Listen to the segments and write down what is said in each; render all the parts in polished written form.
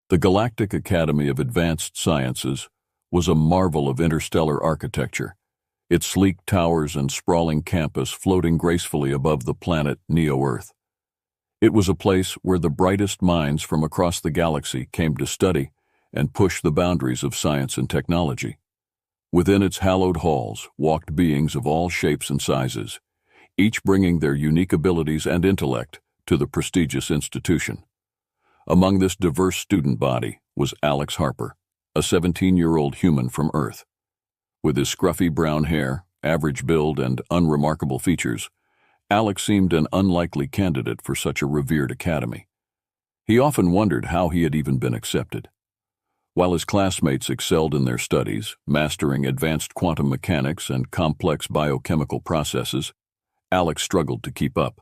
The Galactic Academy of Advanced Sciences was a marvel of interstellar architecture, its sleek towers and sprawling campus floating gracefully above the planet Neo-Earth. It was a place where the brightest minds from across the galaxy came to study and push the boundaries of science and technology. Within its hallowed halls walked beings of all shapes and sizes, each bringing their unique abilities and intellect to the prestigious institution. Among this diverse student body was Alex Harper, a 17-year-old human from Earth. With his scruffy brown hair, average build, and unremarkable features, Alex seemed an unlikely candidate for such a revered academy. He often wondered how he had even been accepted. While his classmates excelled in their studies, mastering advanced quantum mechanics and complex biochemical processes, Alex struggled to keep up.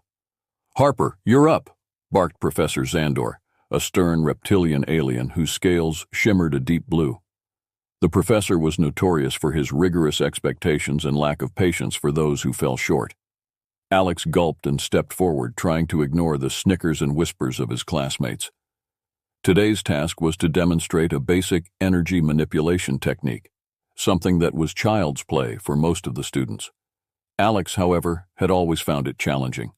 "Harper, you're up," barked Professor Xandor, a stern reptilian alien whose scales shimmered a deep blue. The professor was notorious for his rigorous expectations and lack of patience for those who fell short. Alex gulped and stepped forward, trying to ignore the snickers and whispers of his classmates. Today's task was to demonstrate a basic energy manipulation technique, something that was child's play for most of the students. Alex, however, had always found it challenging.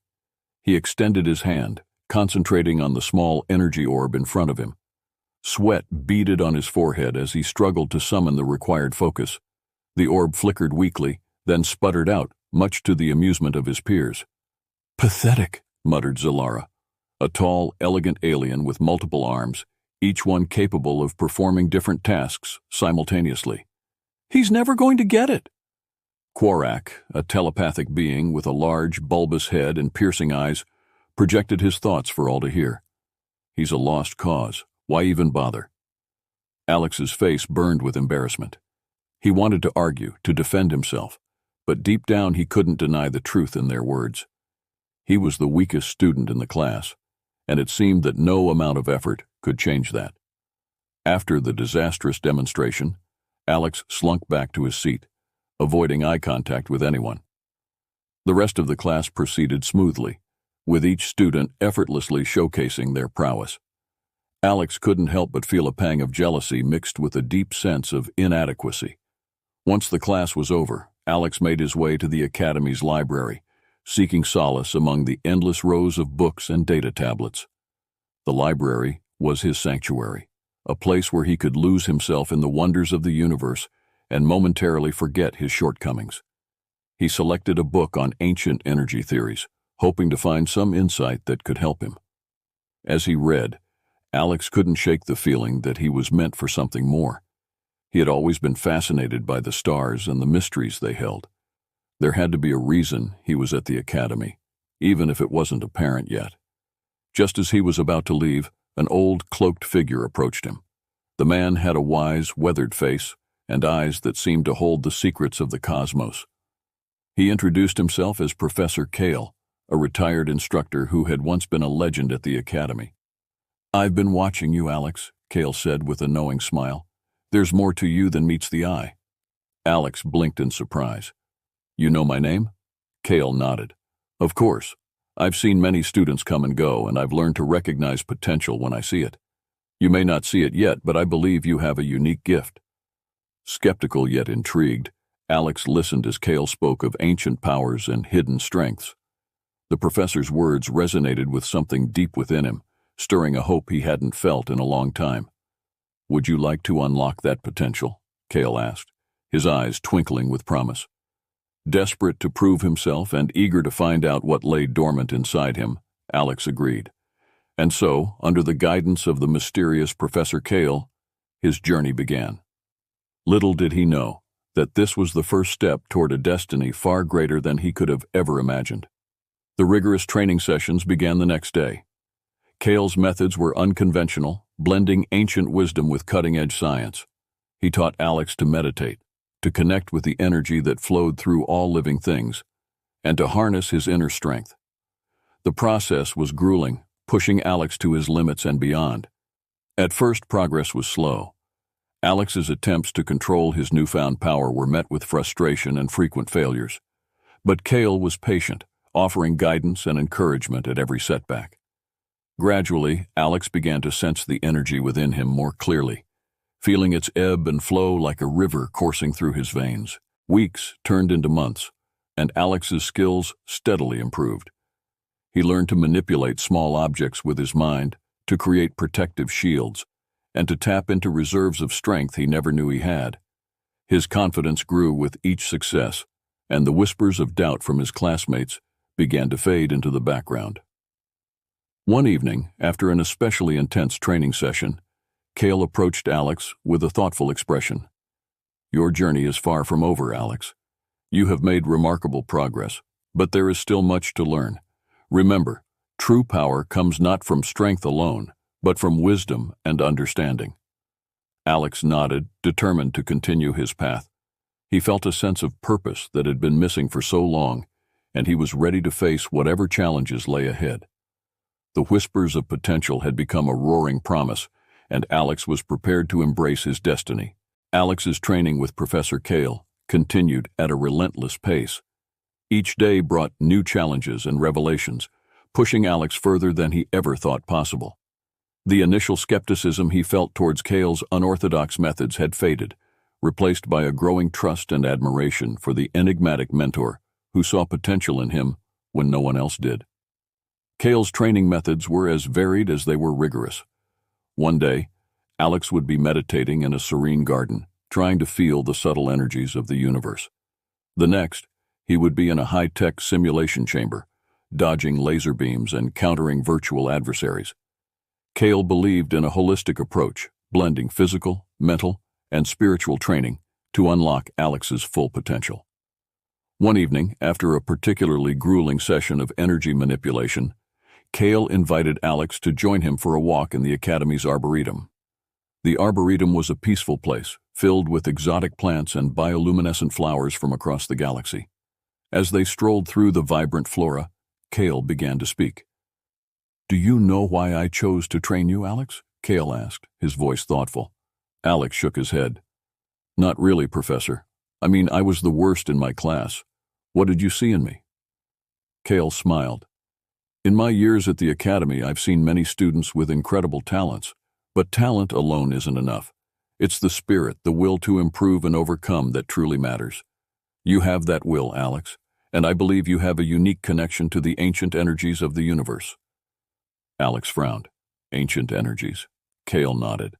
He extended his hand, concentrating on the small energy orb in front of him. Sweat beaded on his forehead as he struggled to summon the required focus. The orb flickered weakly, then sputtered out, much to the amusement of his peers. "Pathetic," muttered Zalara, a tall, elegant alien with multiple arms, each one capable of performing different tasks simultaneously. "He's never going to get it." Quarak, a telepathic being with a large, bulbous head and piercing eyes, projected his thoughts for all to hear. "He's a lost cause. Why even bother?" Alex's face burned with embarrassment. He wanted to argue, to defend himself, but deep down he couldn't deny the truth in their words. He was the weakest student in the class, and it seemed that no amount of effort could change that. After the disastrous demonstration, Alex slunk back to his seat, avoiding eye contact with anyone. The rest of the class proceeded smoothly, with each student effortlessly showcasing their prowess. Alex couldn't help but feel a pang of jealousy mixed with a deep sense of inadequacy. Once the class was over, Alex made his way to the Academy's library, seeking solace among the endless rows of books and data tablets. The library was his sanctuary, a place where he could lose himself in the wonders of the universe and momentarily forget his shortcomings. He selected a book on ancient energy theories, hoping to find some insight that could help him. As he read, Alex couldn't shake the feeling that he was meant for something more. He had always been fascinated by the stars and the mysteries they held. There had to be a reason he was at the academy, even if it wasn't apparent yet. Just as he was about to leave, an old, cloaked figure approached him. The man had a wise, weathered face and eyes that seemed to hold the secrets of the cosmos. He introduced himself as Professor Kale, a retired instructor who had once been a legend at the academy. "I've been watching you, Alex," Kale said with a knowing smile. "There's more to you than meets the eye." Alex blinked in surprise. "You know my name?" Kale nodded. "Of course. I've seen many students come and go, and I've learned to recognize potential when I see it. You may not see it yet, but I believe you have a unique gift." Skeptical yet intrigued, Alex listened as Kale spoke of ancient powers and hidden strengths. The professor's words resonated with something deep within him, stirring a hope he hadn't felt in a long time. "Would you like to unlock that potential?" Kale asked, his eyes twinkling with promise. Desperate to prove himself and eager to find out what lay dormant inside him, Alex agreed. And so, under the guidance of the mysterious Professor Kale, his journey began. Little did he know that this was the first step toward a destiny far greater than he could have ever imagined. The rigorous training sessions began the next day. Kale's methods were unconventional, blending ancient wisdom with cutting-edge science. He taught Alex to meditate, to connect with the energy that flowed through all living things, and to harness his inner strength. The process was grueling, pushing Alex to his limits and beyond. At first, progress was slow. Alex's attempts to control his newfound power were met with frustration and frequent failures. But Kale was patient, offering guidance and encouragement at every setback. Gradually, Alex began to sense the energy within him more clearly, feeling its ebb and flow like a river coursing through his veins. Weeks turned into months, and Alex's skills steadily improved. He learned to manipulate small objects with his mind, to create protective shields, and to tap into reserves of strength he never knew he had. His confidence grew with each success, and the whispers of doubt from his classmates began to fade into the background. One evening, after an especially intense training session, Kale approached Alex with a thoughtful expression. "Your journey is far from over, Alex. You have made remarkable progress, but there is still much to learn. Remember, true power comes not from strength alone, but from wisdom and understanding." Alex nodded, determined to continue his path. He felt a sense of purpose that had been missing for so long, and he was ready to face whatever challenges lay ahead. The whispers of potential had become a roaring promise, and Alex was prepared to embrace his destiny. Alex's training with Professor Kale continued at a relentless pace. Each day brought new challenges and revelations, pushing Alex further than he ever thought possible. The initial skepticism he felt towards Kale's unorthodox methods had faded, replaced by a growing trust and admiration for the enigmatic mentor who saw potential in him when no one else did. Kale's training methods were as varied as they were rigorous. One day, Alex would be meditating in a serene garden, trying to feel the subtle energies of the universe. The next, he would be in a high-tech simulation chamber, dodging laser beams and countering virtual adversaries. Kale believed in a holistic approach, blending physical, mental, and spiritual training to unlock Alex's full potential. One evening, after a particularly grueling session of energy manipulation, Kale invited Alex to join him for a walk in the Academy's Arboretum. The Arboretum was a peaceful place, filled with exotic plants and bioluminescent flowers from across the galaxy. As they strolled through the vibrant flora, Kale began to speak. "Do you know why I chose to train you, Alex?" Kale asked, his voice thoughtful. Alex shook his head. "Not really, Professor. I mean, I was the worst in my class. What did you see in me?" Kale smiled. "In my years at the Academy, I've seen many students with incredible talents, but talent alone isn't enough. It's the spirit, the will to improve and overcome that truly matters. You have that will, Alex, and I believe you have a unique connection to the ancient energies of the universe." Alex frowned. "Ancient energies?" Kale nodded.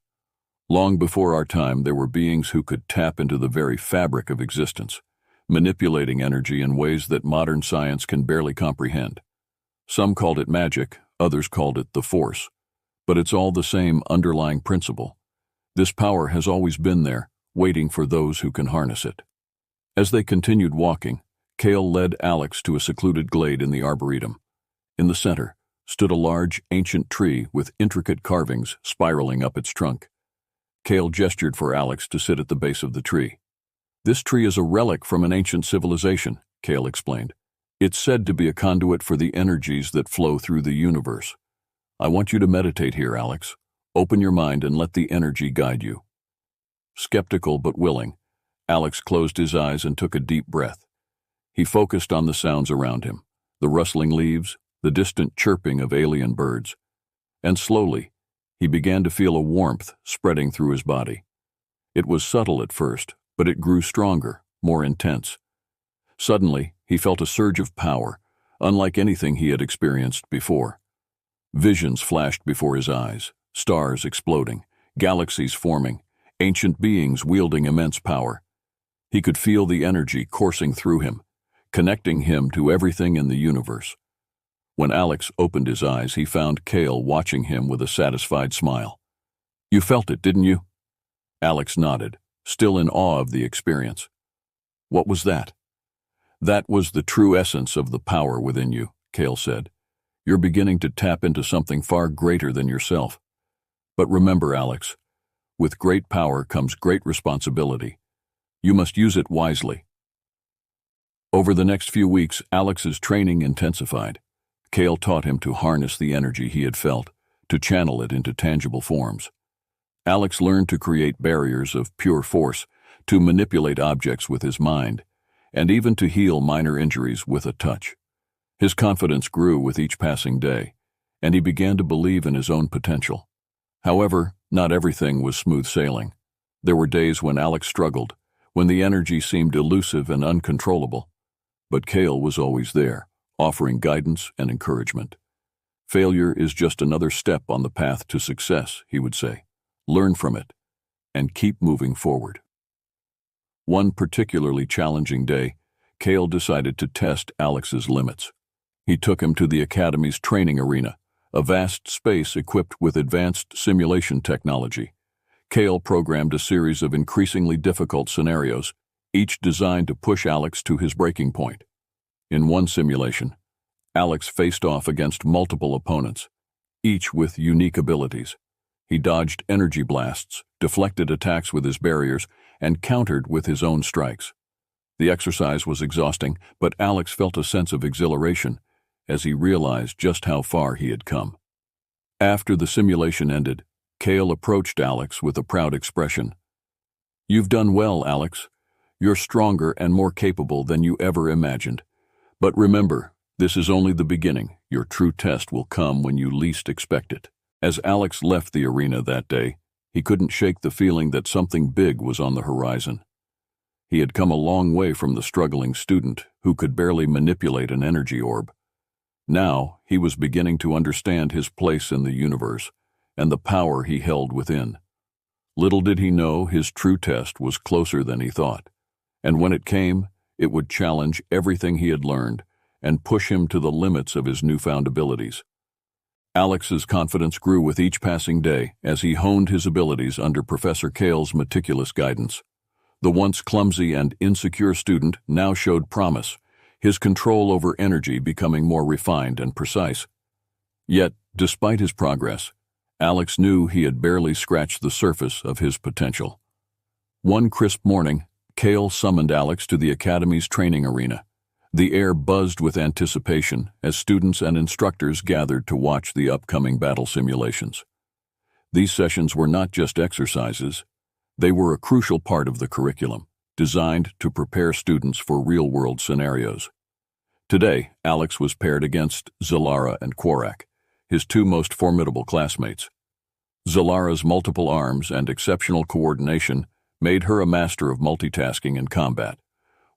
"Long before our time, there were beings who could tap into the very fabric of existence, manipulating energy in ways that modern science can barely comprehend. Some called it magic, others called it the Force, but it's all the same underlying principle. This power has always been there, waiting for those who can harness it." As they continued walking, Kale led Alex to a secluded glade in the Arboretum. In the center stood a large, ancient tree with intricate carvings spiraling up its trunk. Kale gestured for Alex to sit at the base of the tree. "This tree is a relic from an ancient civilization," Kale explained. "It's said to be a conduit for the energies that flow through the universe. I want you to meditate here, Alex. Open your mind and let the energy guide you." Skeptical but willing, Alex closed his eyes and took a deep breath. He focused on the sounds around him, the rustling leaves, the distant chirping of alien birds. And slowly, he began to feel a warmth spreading through his body. It was subtle at first, but it grew stronger, more intense. Suddenly, he felt a surge of power, unlike anything he had experienced before. Visions flashed before his eyes, stars exploding, galaxies forming, ancient beings wielding immense power. He could feel the energy coursing through him, connecting him to everything in the universe. When Alex opened his eyes, he found Kale watching him with a satisfied smile. "You felt it, didn't you?" Alex nodded, still in awe of the experience. "What was that?" "That was the true essence of the power within you," Kale said. "You're beginning to tap into something far greater than yourself. But remember, Alex, with great power comes great responsibility. You must use it wisely." Over the next few weeks, Alex's training intensified. Kale taught him to harness the energy he had felt, to channel it into tangible forms. Alex learned to create barriers of pure force, to manipulate objects with his mind, and even to heal minor injuries with a touch. His confidence grew with each passing day, and he began to believe in his own potential. However, not everything was smooth sailing. There were days when Alex struggled, when the energy seemed elusive and uncontrollable. But Kale was always there, offering guidance and encouragement. "Failure is just another step on the path to success," he would say. "Learn from it, and keep moving forward." One particularly challenging day, Kale decided to test Alex's limits. He took him to the Academy's training arena, a vast space equipped with advanced simulation technology. Kale programmed a series of increasingly difficult scenarios, each designed to push Alex to his breaking point. In one simulation, Alex faced off against multiple opponents, each with unique abilities. He dodged energy blasts, deflected attacks with his barriers, and countered with his own strikes. The exercise was exhausting, but Alex felt a sense of exhilaration as he realized just how far he had come. After the simulation ended, Kale approached Alex with a proud expression. "You've done well, Alex. You're stronger and more capable than you ever imagined. But remember, this is only the beginning. Your true test will come when you least expect it." As Alex left the arena that day, he couldn't shake the feeling that something big was on the horizon. He had come a long way from the struggling student who could barely manipulate an energy orb. Now, he was beginning to understand his place in the universe and the power he held within. Little did he know his true test was closer than he thought, and when it came, it would challenge everything he had learned and push him to the limits of his newfound abilities. Alex's confidence grew with each passing day as he honed his abilities under Professor Kale's meticulous guidance. The once clumsy and insecure student now showed promise, his control over energy becoming more refined and precise. Yet, despite his progress, Alex knew he had barely scratched the surface of his potential. One crisp morning, Kale summoned Alex to the Academy's training arena. The air buzzed with anticipation as students and instructors gathered to watch the upcoming battle simulations. These sessions were not just exercises. They were a crucial part of the curriculum, designed to prepare students for real-world scenarios. Today, Alex was paired against Zalara and Quarak, his two most formidable classmates. Zalara's multiple arms and exceptional coordination made her a master of multitasking in combat,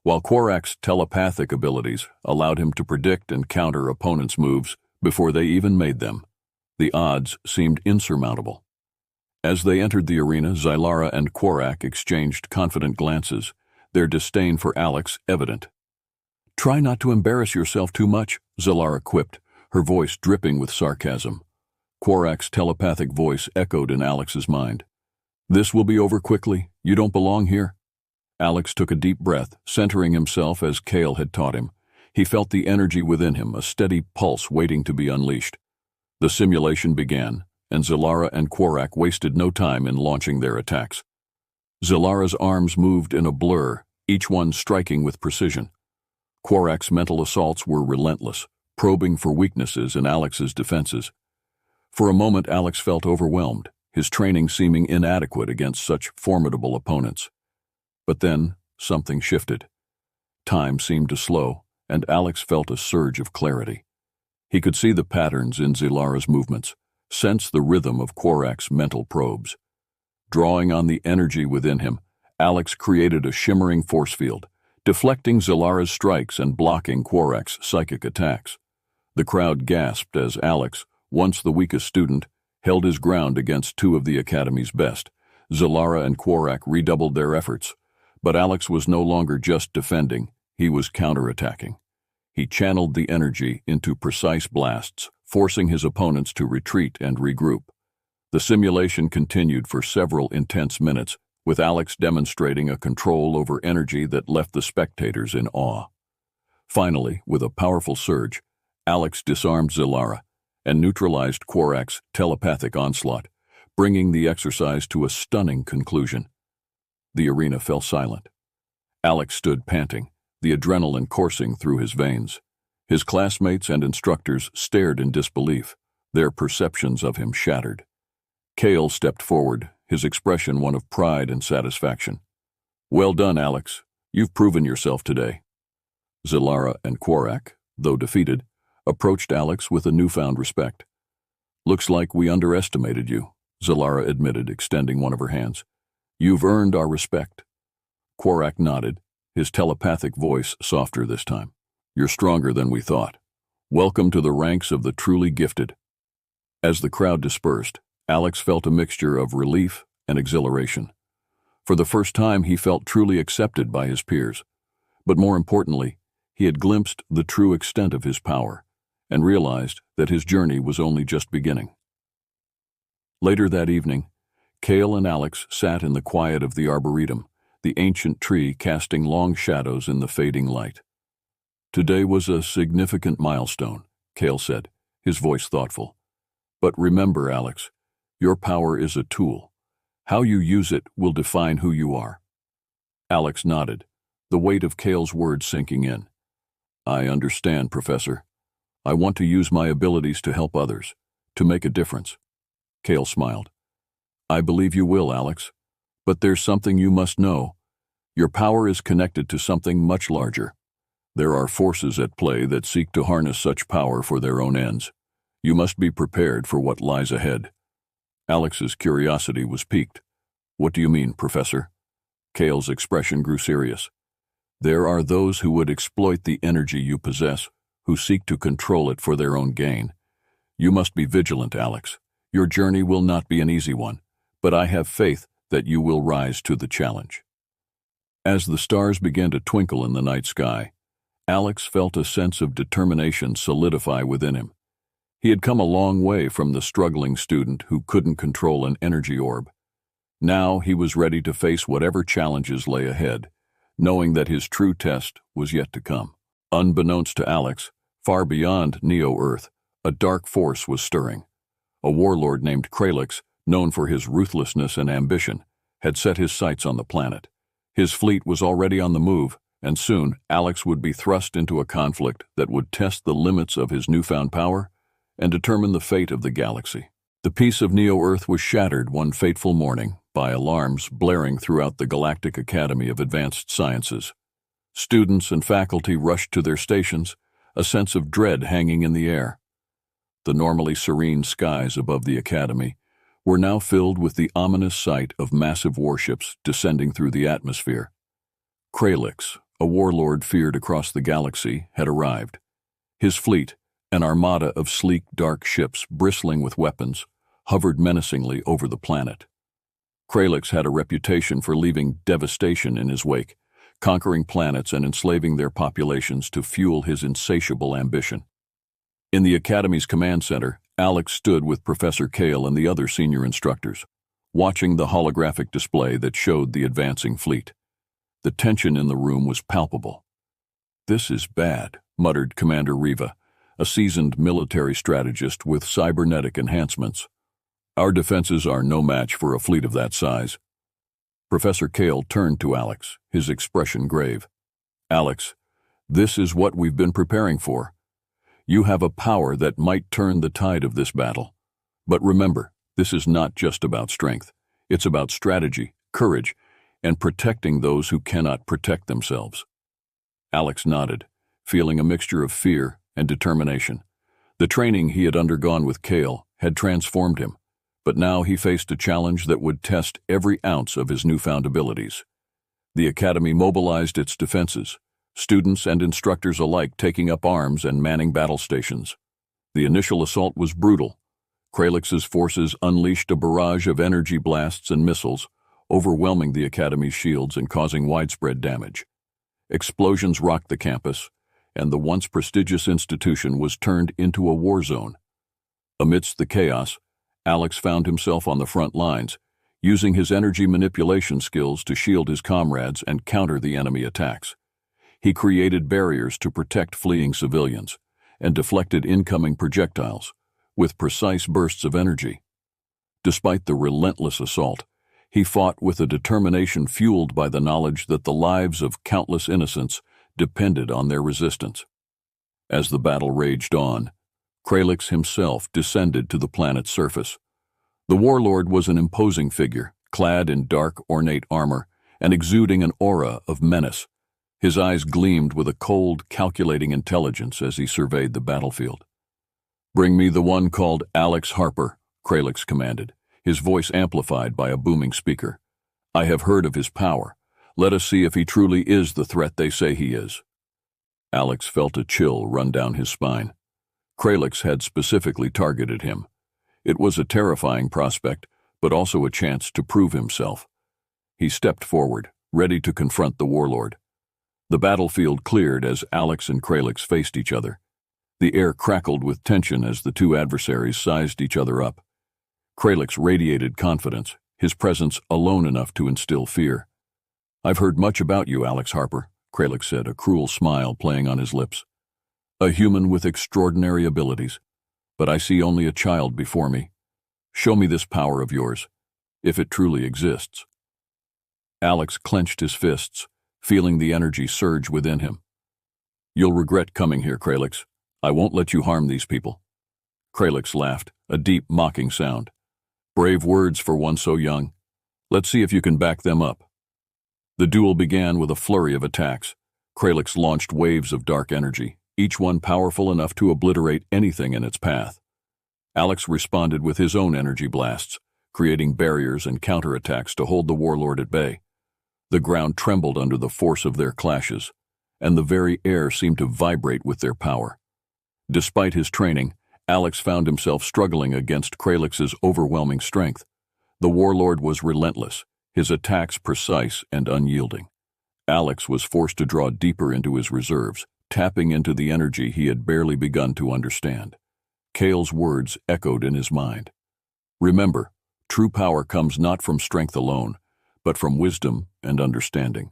while Quarak's telepathic abilities allowed him to predict and counter opponents' moves before they even made them. The odds seemed insurmountable. As they entered the arena, Zalara and Quarak exchanged confident glances, their disdain for Alex evident. "Try not to embarrass yourself too much," Zalara quipped, her voice dripping with sarcasm. Quarak's telepathic voice echoed in Alex's mind. "This will be over quickly. You don't belong here." Alex took a deep breath, centering himself as Kale had taught him. He felt the energy within him, a steady pulse waiting to be unleashed. The simulation began, and Zalara and Quarak wasted no time in launching their attacks. Zalara's arms moved in a blur, each one striking with precision. Quarak's mental assaults were relentless, probing for weaknesses in Alex's defenses. For a moment, Alex felt overwhelmed, his training seeming inadequate against such formidable opponents. But then, something shifted. Time seemed to slow, and Alex felt a surge of clarity. He could see the patterns in Zalara's movements, sense the rhythm of Quarak's mental probes. Drawing on the energy within him, Alex created a shimmering force field, deflecting Zalara's strikes and blocking Quarak's psychic attacks. The crowd gasped as Alex, once the weakest student, held his ground against two of the Academy's best. Zalara and Quarak redoubled their efforts. But Alex was no longer just defending, he was counterattacking. He channeled the energy into precise blasts, forcing his opponents to retreat and regroup. The simulation continued for several intense minutes, with Alex demonstrating a control over energy that left the spectators in awe. Finally, with a powerful surge, Alex disarmed Zalara and neutralized Quarak's telepathic onslaught, bringing the exercise to a stunning conclusion. The arena fell silent. Alex stood panting, the adrenaline coursing through his veins. His classmates and instructors stared in disbelief, their perceptions of him shattered. Kale stepped forward, his expression one of pride and satisfaction. "Well done, Alex. You've proven yourself today." Zalara and Quarak, though defeated, approached Alex with a newfound respect. Looks like we underestimated you, Zalara admitted, extending one of her hands. You've earned our respect. Quarak nodded, his telepathic voice softer this time. You're stronger than we thought. Welcome to the ranks of the truly gifted. As the crowd dispersed, Alex felt a mixture of relief and exhilaration. For the first time, he felt truly accepted by his peers. But more importantly, he had glimpsed the true extent of his power and realized that his journey was only just beginning. Later that evening, Kale and Alex sat in the quiet of the arboretum, the ancient tree casting long shadows in the fading light. Today was a significant milestone, Kale said, his voice thoughtful. But remember, Alex, your power is a tool. How you use it will define who you are. Alex nodded, the weight of Kale's words sinking in. I understand, Professor. I want to use my abilities to help others, to make a difference. Kale smiled. I believe you will, Alex. But there's something you must know. Your power is connected to something much larger. There are forces at play that seek to harness such power for their own ends. You must be prepared for what lies ahead. Alex's curiosity was piqued. What do you mean, Professor? Kale's expression grew serious. There are those who would exploit the energy you possess, who seek to control it for their own gain. You must be vigilant, Alex. Your journey will not be an easy one, but I have faith that you will rise to the challenge. As the stars began to twinkle in the night sky, Alex felt a sense of determination solidify within him. He had come a long way from the struggling student who couldn't control an energy orb. Now he was ready to face whatever challenges lay ahead, knowing that his true test was yet to come. Unbeknownst to Alex, far beyond Neo-Earth, a dark force was stirring. A warlord named Kralix, known for his ruthlessness and ambition, had set his sights on the planet. His fleet was already on the move, and soon Alex would be thrust into a conflict that would test the limits of his newfound power and determine the fate of the galaxy. The peace of Neo-Earth was shattered one fateful morning by alarms blaring throughout the Galactic Academy of Advanced Sciences. Students and faculty rushed to their stations, a sense of dread hanging in the air. The normally serene skies above the academy were now filled with the ominous sight of massive warships descending through the atmosphere. Kralix, a warlord feared across the galaxy, had arrived. His fleet, an armada of sleek, dark ships bristling with weapons, hovered menacingly over the planet. Kralix had a reputation for leaving devastation in his wake, conquering planets and enslaving their populations to fuel his insatiable ambition. In the Academy's command center, Alex stood with Professor Kale and the other senior instructors, watching the holographic display that showed the advancing fleet. The tension in the room was palpable. This is bad, muttered Commander Riva, a seasoned military strategist with cybernetic enhancements. Our defenses are no match for a fleet of that size. Professor Kale turned to Alex, his expression grave. Alex, this is what we've been preparing for. You have a power that might turn the tide of this battle. But remember, this is not just about strength. It's about strategy, courage, and protecting those who cannot protect themselves. Alex nodded, feeling a mixture of fear and determination. The training he had undergone with Kale had transformed him, but now he faced a challenge that would test every ounce of his newfound abilities. The Academy mobilized its defenses, students and instructors alike taking up arms and manning battle stations. The initial assault was brutal. Kralix's forces unleashed a barrage of energy blasts and missiles, overwhelming the Academy's shields and causing widespread damage. Explosions rocked the campus, and the once prestigious institution was turned into a war zone. Amidst the chaos, Alex found himself on the front lines, using his energy manipulation skills to shield his comrades and counter the enemy attacks. He created barriers to protect fleeing civilians and deflected incoming projectiles with precise bursts of energy. Despite the relentless assault, he fought with a determination fueled by the knowledge that the lives of countless innocents depended on their resistance. As the battle raged on, Kralix himself descended to the planet's surface. The warlord was an imposing figure, clad in dark, ornate armor and exuding an aura of menace. His eyes gleamed with a cold, calculating intelligence as he surveyed the battlefield. Bring me the one called Alex Harper, Kralix commanded, his voice amplified by a booming speaker. I have heard of his power. Let us see if he truly is the threat they say he is. Alex felt a chill run down his spine. Kralix had specifically targeted him. It was a terrifying prospect, but also a chance to prove himself. He stepped forward, ready to confront the warlord. The battlefield cleared as Alex and Kralix faced each other. The air crackled with tension as the two adversaries sized each other up. Kralix radiated confidence, his presence alone enough to instill fear. I've heard much about you, Alex Harper, Kralix said, a cruel smile playing on his lips. A human with extraordinary abilities, but I see only a child before me. Show me this power of yours, if it truly exists. Alex clenched his fists, feeling the energy surge within him. You'll regret coming here, Kralix. I won't let you harm these people. Kralix laughed, a deep, mocking sound. Brave words for one so young. Let's see if you can back them up. The duel began with a flurry of attacks. Kralix launched waves of dark energy, each one powerful enough to obliterate anything in its path. Alex responded with his own energy blasts, creating barriers and counterattacks to hold the warlord at bay. The ground trembled under the force of their clashes, and the very air seemed to vibrate with their power. Despite his training, Alex found himself struggling against Kralix's overwhelming strength. The warlord was relentless, his attacks precise and unyielding. Alex was forced to draw deeper into his reserves, tapping into the energy he had barely begun to understand. Kale's words echoed in his mind. Remember, true power comes not from strength alone, but from wisdom and understanding.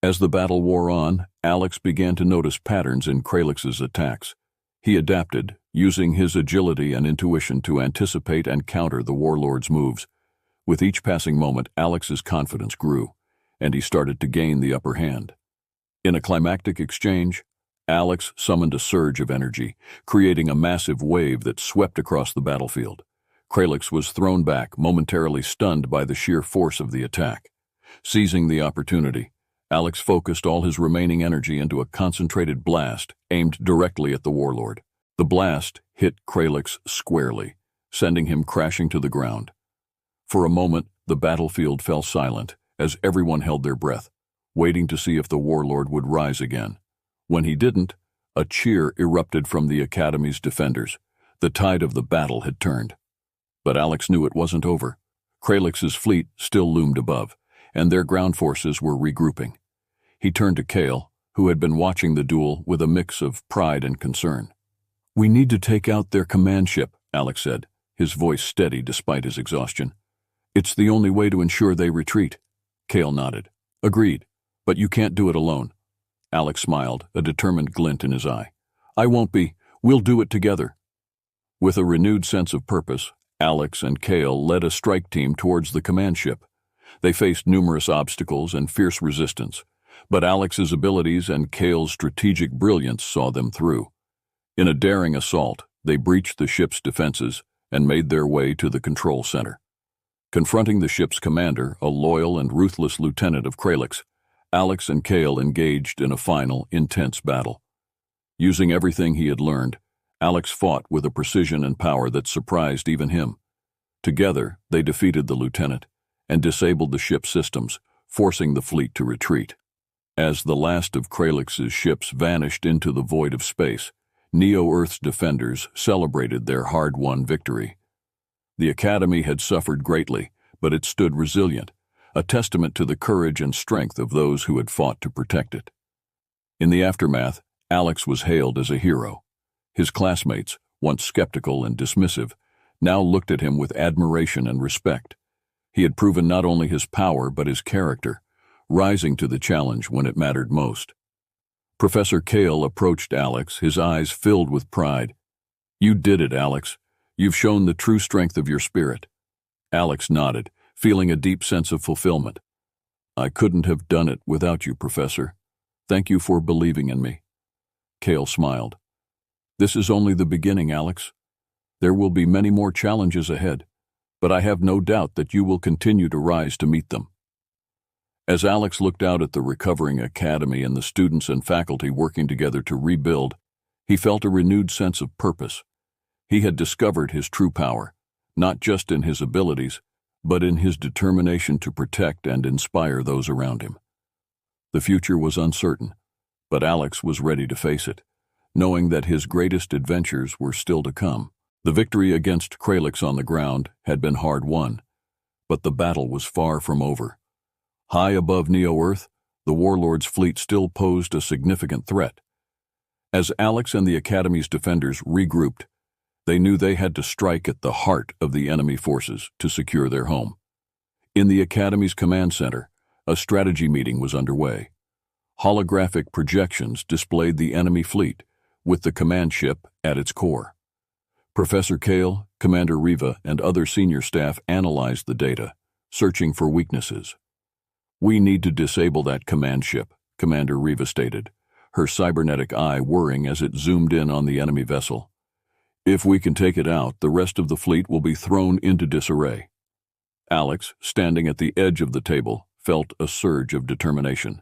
As the battle wore on, Alex began to notice patterns in Kralix's attacks. He adapted, using his agility and intuition to anticipate and counter the warlord's moves. With each passing moment, Alex's confidence grew, and he started to gain the upper hand. In a climactic exchange, Alex summoned a surge of energy, creating a massive wave that swept across the battlefield. Kralix was thrown back, momentarily stunned by the sheer force of the attack. Seizing the opportunity, Alex focused all his remaining energy into a concentrated blast aimed directly at the warlord. The blast hit Kralix squarely, sending him crashing to the ground. For a moment, the battlefield fell silent as everyone held their breath, waiting to see if the warlord would rise again. When he didn't, a cheer erupted from the Academy's defenders. The tide of the battle had turned. But Alex knew it wasn't over. Kralix's fleet still loomed above, and their ground forces were regrouping. He turned to Kale, who had been watching the duel with a mix of pride and concern. We need to take out their command ship, Alex said, his voice steady despite his exhaustion. It's the only way to ensure they retreat. Kale nodded. Agreed, but you can't do it alone. Alex smiled, a determined glint in his eye. I won't be. We'll do it together. With a renewed sense of purpose, Alex and Kale led a strike team towards the command ship. They faced numerous obstacles and fierce resistance, but Alex's abilities and Kale's strategic brilliance saw them through. In a daring assault, they breached the ship's defenses and made their way to the control center. Confronting the ship's commander, a loyal and ruthless lieutenant of Kralix, Alex and Kale engaged in a final, intense battle. Using everything he had learned, Alex fought with a precision and power that surprised even him. Together, they defeated the lieutenant and disabled the ship's systems, forcing the fleet to retreat. As the last of Kralix's ships vanished into the void of space, Neo-Earth's defenders celebrated their hard-won victory. The Academy had suffered greatly, but it stood resilient, a testament to the courage and strength of those who had fought to protect it. In the aftermath, Alex was hailed as a hero. His classmates, once skeptical and dismissive, now looked at him with admiration and respect. He had proven not only his power but his character, rising to the challenge when it mattered most. Professor Kale approached Alex, his eyes filled with pride. You did it, Alex. You've shown the true strength of your spirit. Alex nodded, feeling a deep sense of fulfillment. I couldn't have done it without you, Professor. Thank you for believing in me. Kale smiled. This is only the beginning, Alex. There will be many more challenges ahead, but I have no doubt that you will continue to rise to meet them. As Alex looked out at the recovering academy and the students and faculty working together to rebuild, he felt a renewed sense of purpose. He had discovered his true power, not just in his abilities, but in his determination to protect and inspire those around him. The future was uncertain, but Alex was ready to face it, knowing that his greatest adventures were still to come. The victory against Kralix on the ground had been hard won, but the battle was far from over. High above Neo-Earth, the Warlord's fleet still posed a significant threat. As Alex and the Academy's defenders regrouped, they knew they had to strike at the heart of the enemy forces to secure their home. In the Academy's command center, a strategy meeting was underway. Holographic projections displayed the enemy fleet, with the command ship at its core. Professor Kale, Commander Riva, and other senior staff analyzed the data, searching for weaknesses. "We need to disable that command ship," Commander Riva stated, her cybernetic eye whirring as it zoomed in on the enemy vessel. "If we can take it out, the rest of the fleet will be thrown into disarray." Alex, standing at the edge of the table, felt a surge of determination.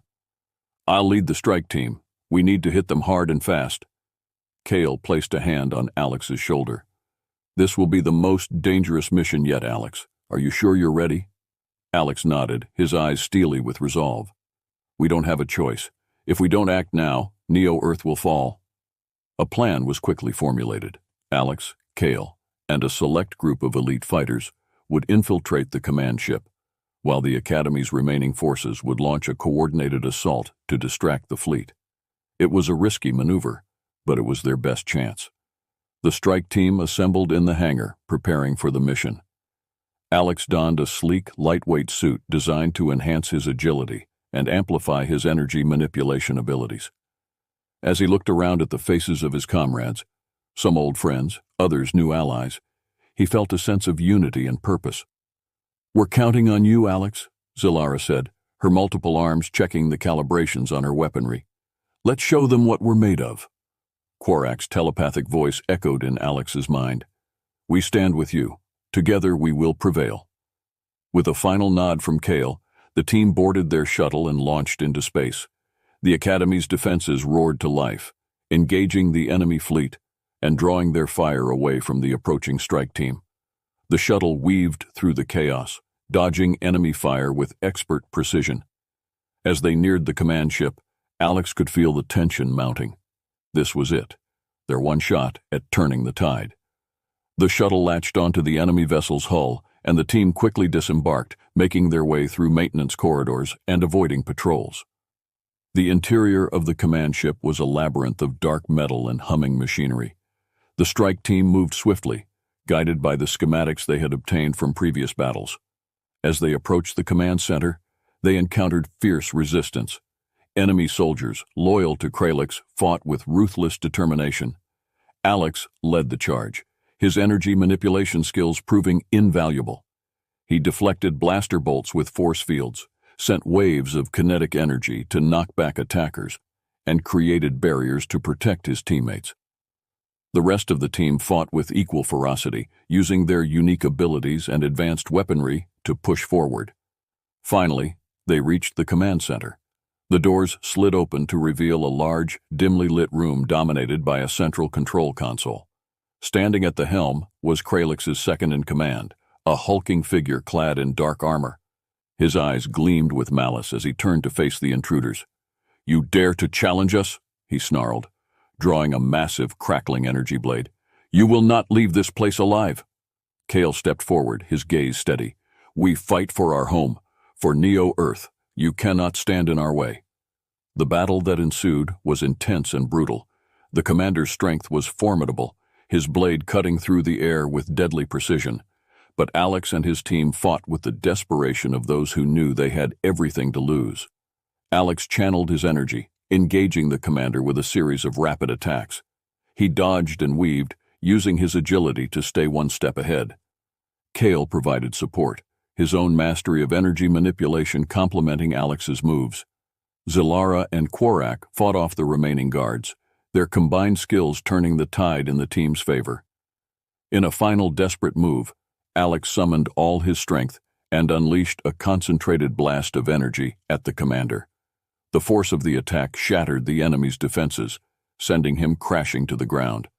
"I'll lead the strike team. We need to hit them hard and fast." Kale placed a hand on Alex's shoulder. "This will be the most dangerous mission yet, Alex. Are you sure you're ready?" Alex nodded, his eyes steely with resolve. "We don't have a choice. If we don't act now, Neo-Earth will fall." A plan was quickly formulated. Alex, Kale, and a select group of elite fighters would infiltrate the command ship, while the Academy's remaining forces would launch a coordinated assault to distract the fleet. It was a risky maneuver, but it was their best chance. The strike team assembled in the hangar, preparing for the mission. Alex donned a sleek, lightweight suit designed to enhance his agility and amplify his energy manipulation abilities. As he looked around at the faces of his comrades, some old friends, others new allies, he felt a sense of unity and purpose. "We're counting on you, Alex," Zilara said, her multiple arms checking the calibrations on her weaponry. "Let's show them what we're made of." Quarak's telepathic voice echoed in Alex's mind. "We stand with you. Together we will prevail." With a final nod from Kale, the team boarded their shuttle and launched into space. The Academy's defenses roared to life, engaging the enemy fleet and drawing their fire away from the approaching strike team. The shuttle weaved through the chaos, dodging enemy fire with expert precision. As they neared the command ship, Alex could feel the tension mounting. This was it, their one shot at turning the tide. The shuttle latched onto the enemy vessel's hull, and the team quickly disembarked, making their way through maintenance corridors and avoiding patrols. The interior of the command ship was a labyrinth of dark metal and humming machinery. The strike team moved swiftly, guided by the schematics they had obtained from previous battles. As they approached the command center, they encountered fierce resistance. Enemy soldiers, loyal to Kralix, fought with ruthless determination. Alex led the charge, his energy manipulation skills proving invaluable. He deflected blaster bolts with force fields, sent waves of kinetic energy to knock back attackers, and created barriers to protect his teammates. The rest of the team fought with equal ferocity, using their unique abilities and advanced weaponry to push forward. Finally, they reached the command center. The doors slid open to reveal a large, dimly lit room dominated by a central control console. Standing at the helm was Kralix's second-in-command, a hulking figure clad in dark armor. His eyes gleamed with malice as he turned to face the intruders. "You dare to challenge us?" he snarled, drawing a massive, crackling energy blade. "You will not leave this place alive." Kale stepped forward, his gaze steady. "We fight for our home, for Neo-Earth. You cannot stand in our way." The battle that ensued was intense and brutal. The commander's strength was formidable, his blade cutting through the air with deadly precision. But Alex and his team fought with the desperation of those who knew they had everything to lose. Alex channeled his energy, engaging the commander with a series of rapid attacks. He dodged and weaved, using his agility to stay one step ahead. Kale provided support, his own mastery of energy manipulation complementing Alex's moves. Zilara and Quarak fought off the remaining guards, their combined skills turning the tide in the team's favor. In a final desperate move, Alex summoned all his strength and unleashed a concentrated blast of energy at the commander. The force of the attack shattered the enemy's defenses, sending him crashing to the ground.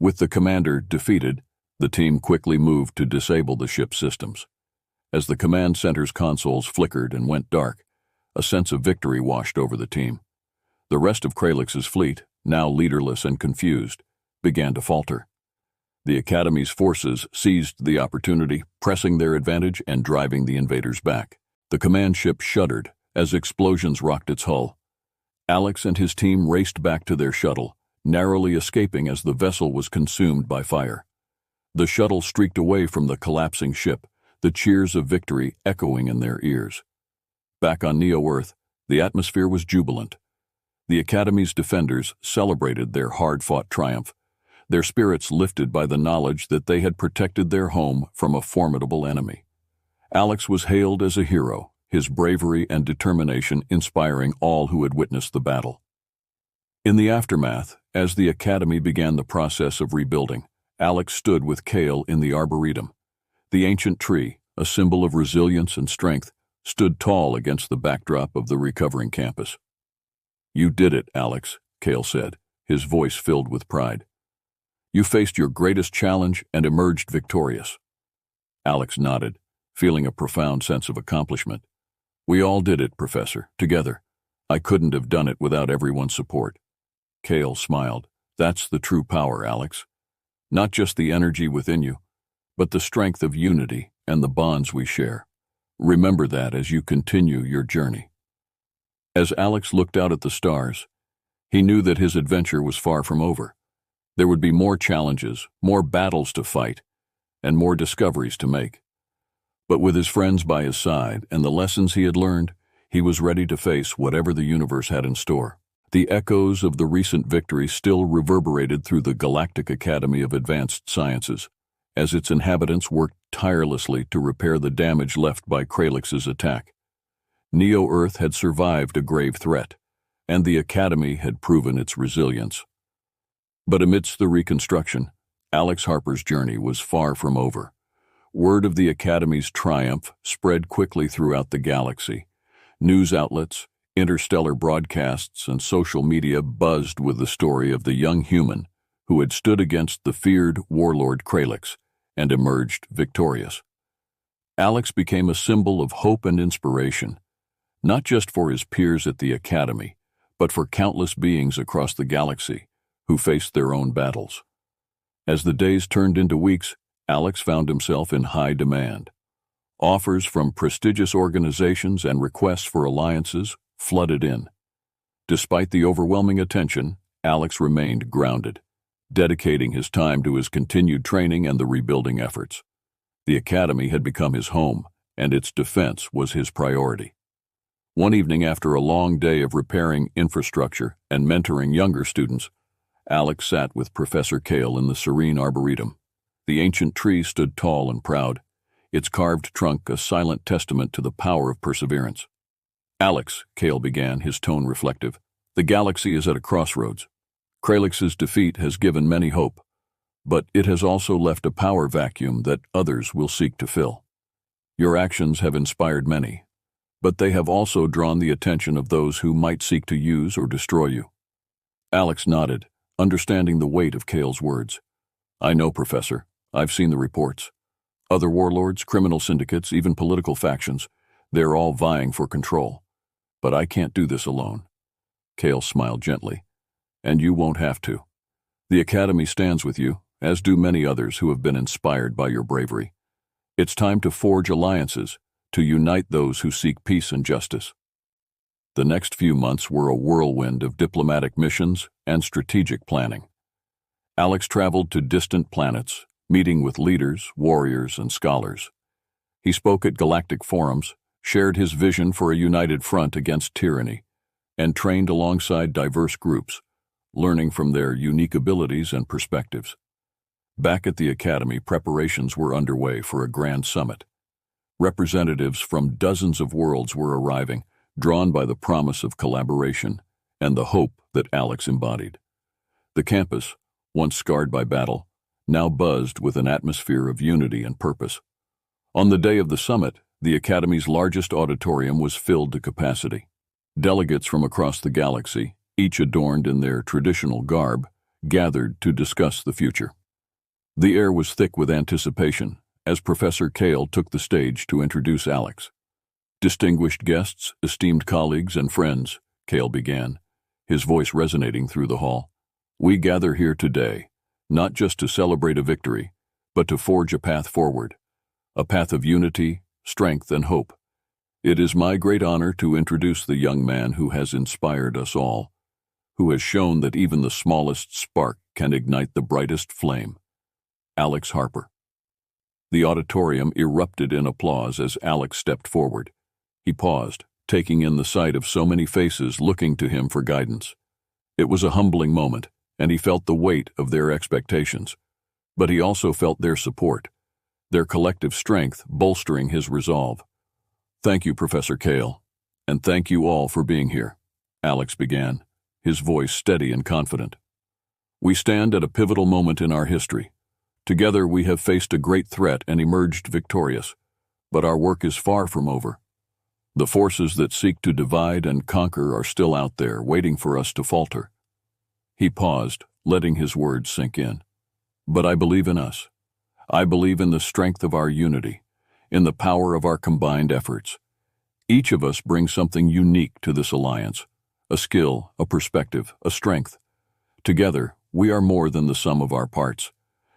With the commander defeated, the team quickly moved to disable the ship's systems. As the command center's consoles flickered and went dark, a sense of victory washed over the team. The rest of Kralix's fleet, now leaderless and confused, began to falter. The Academy's forces seized the opportunity, pressing their advantage and driving the invaders back. The command ship shuddered as explosions rocked its hull. Alex and his team raced back to their shuttle, narrowly escaping as the vessel was consumed by fire. The shuttle streaked away from the collapsing ship, the cheers of victory echoing in their ears. Back on Neo-Earth, the atmosphere was jubilant. The Academy's defenders celebrated their hard-fought triumph, their spirits lifted by the knowledge that they had protected their home from a formidable enemy. Alex was hailed as a hero, his bravery and determination inspiring all who had witnessed the battle. In the aftermath, as the Academy began the process of rebuilding, Alex stood with Kale in the Arboretum. The ancient tree, a symbol of resilience and strength, stood tall against the backdrop of the recovering campus. "You did it, Alex," Kale said, his voice filled with pride. "You faced your greatest challenge and emerged victorious." Alex nodded, feeling a profound sense of accomplishment. "We all did it, Professor, together. I couldn't have done it without everyone's support." Kale smiled. "That's the true power, Alex. Not just the energy within you, but the strength of unity and the bonds we share. Remember that as you continue your journey." As Alex looked out at the stars, he knew that his adventure was far from over. There would be more challenges, more battles to fight, and more discoveries to make. But with his friends by his side and the lessons he had learned, he was ready to face whatever the universe had in store. The echoes of the recent victory still reverberated through the Galactic Academy of Advanced Sciences, as its inhabitants worked tirelessly to repair the damage left by Kralix's attack. Neo-Earth had survived a grave threat, and the Academy had proven its resilience. But amidst the reconstruction, Alex Harper's journey was far from over. Word of the Academy's triumph spread quickly throughout the galaxy. News outlets, interstellar broadcasts, and social media buzzed with the story of the young human who had stood against the feared warlord Kralix and emerged victorious. Alex became a symbol of hope and inspiration, not just for his peers at the Academy, but for countless beings across the galaxy who faced their own battles. As the days turned into weeks, Alex found himself in high demand. Offers from prestigious organizations and requests for alliances flooded in. Despite the overwhelming attention, Alex remained grounded, dedicating his time to his continued training and the rebuilding efforts. The Academy had become his home, and its defense was his priority. One evening, after a long day of repairing infrastructure and mentoring younger students, Alex sat with Professor Kale in the serene arboretum. The ancient tree stood tall and proud, its carved trunk a silent testament to the power of perseverance. "Alex," Kale began, his tone reflective, "the galaxy is at a crossroads. Kralix's defeat has given many hope, but it has also left a power vacuum that others will seek to fill. Your actions have inspired many, but they have also drawn the attention of those who might seek to use or destroy you." Alex nodded, understanding the weight of Kale's words. "I know, Professor. I've seen the reports. Other warlords, criminal syndicates, even political factions, they're all vying for control. But I can't do this alone." Kale smiled gently. "And you won't have to. The Academy stands with you, as do many others who have been inspired by your bravery. It's time to forge alliances, to unite those who seek peace and justice." The next few months were a whirlwind of diplomatic missions and strategic planning. Alex traveled to distant planets, meeting with leaders, warriors, and scholars. He spoke at galactic forums, shared his vision for a united front against tyranny, and trained alongside diverse groups, learning from their unique abilities and perspectives. Back at the Academy, preparations were underway for a grand summit. Representatives from dozens of worlds were arriving, drawn by the promise of collaboration and the hope that Alex embodied. The campus, once scarred by battle, now buzzed with an atmosphere of unity and purpose. On the day of the summit, the Academy's largest auditorium was filled to capacity. Delegates from across the galaxy, each adorned in their traditional garb, gathered to discuss the future. The air was thick with anticipation as Professor Kale took the stage to introduce Alex. "Distinguished guests, esteemed colleagues, and friends," Kale began, his voice resonating through the hall. "We gather here today, not just to celebrate a victory, but to forge a path forward, a path of unity, strength, and hope. It is my great honor to introduce the young man who has inspired us all, who has shown that even the smallest spark can ignite the brightest flame. Alex Harper." The auditorium erupted in applause as Alex stepped forward. He paused, taking in the sight of so many faces looking to him for guidance. It was a humbling moment, and he felt the weight of their expectations. But he also felt their support, their collective strength bolstering his resolve. "Thank you, Professor Kale, and thank you all for being here," Alex began, his voice steady and confident. "We stand at a pivotal moment in our history. Together we have faced a great threat and emerged victorious, but our work is far from over. The forces that seek to divide and conquer are still out there, waiting for us to falter." He paused, letting his words sink in. "But I believe in us. I believe in the strength of our unity, in the power of our combined efforts. Each of us brings something unique to this alliance, a skill, a perspective, a strength. Together, we are more than the sum of our parts.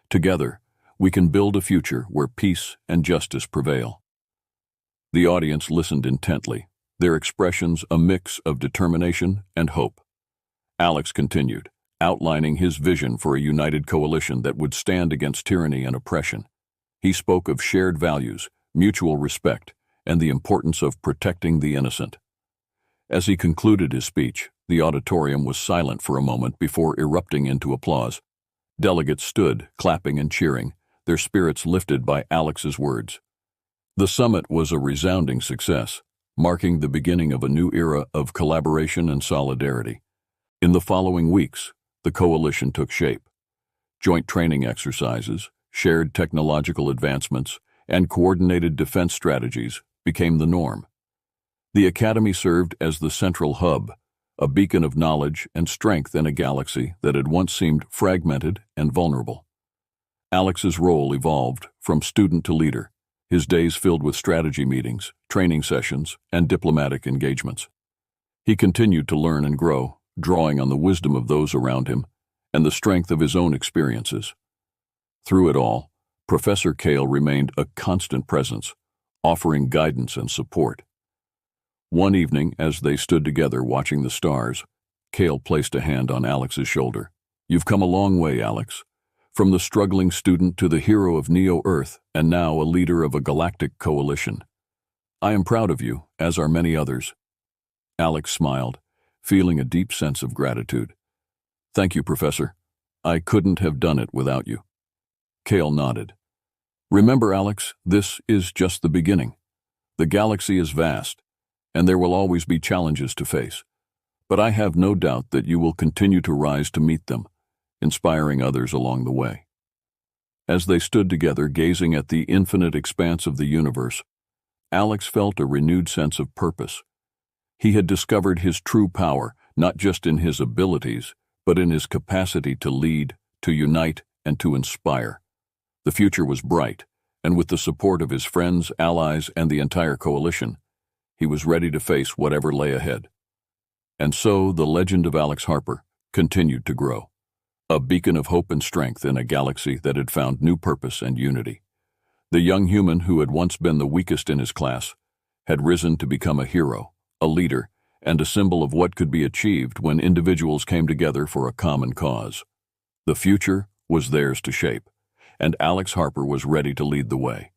Together, we can build a future where peace and justice prevail." The audience listened intently, their expressions a mix of determination and hope. Alex continued, outlining his vision for a united coalition that would stand against tyranny and oppression. He spoke of shared values, mutual respect, and the importance of protecting the innocent. As he concluded his speech, the auditorium was silent for a moment before erupting into applause. Delegates stood, clapping and cheering, their spirits lifted by Alex's words. The summit was a resounding success, marking the beginning of a new era of collaboration and solidarity. In the following weeks, the coalition took shape. Joint training exercises, shared technological advancements, and coordinated defense strategies became the norm. The Academy served as the central hub, a beacon of knowledge and strength in a galaxy that had once seemed fragmented and vulnerable. Alex's role evolved from student to leader, his days filled with strategy meetings, training sessions, and diplomatic engagements. He continued to learn and grow, drawing on the wisdom of those around him and the strength of his own experiences. Through it all, Professor Kale remained a constant presence, offering guidance and support. One evening, as they stood together watching the stars, Kale placed a hand on Alex's shoulder. "You've come a long way, Alex. From the struggling student to the hero of Neo-Earth, and now a leader of a galactic coalition. I am proud of you, as are many others." Alex smiled, feeling a deep sense of gratitude. "Thank you, Professor. I couldn't have done it without you." Kale nodded. "Remember, Alex, this is just the beginning. The galaxy is vast, and there will always be challenges to face. But I have no doubt that you will continue to rise to meet them, inspiring others along the way." As they stood together gazing at the infinite expanse of the universe, Alex felt a renewed sense of purpose. He had discovered his true power, not just in his abilities, but in his capacity to lead, to unite, and to inspire. The future was bright, and with the support of his friends, allies, and the entire coalition, he was ready to face whatever lay ahead. And so the legend of Alex Harper continued to grow, a beacon of hope and strength in a galaxy that had found new purpose and unity. The young human who had once been the weakest in his class had risen to become a hero, a leader, and a symbol of what could be achieved when individuals came together for a common cause. The future was theirs to shape, and Alex Harper was ready to lead the way.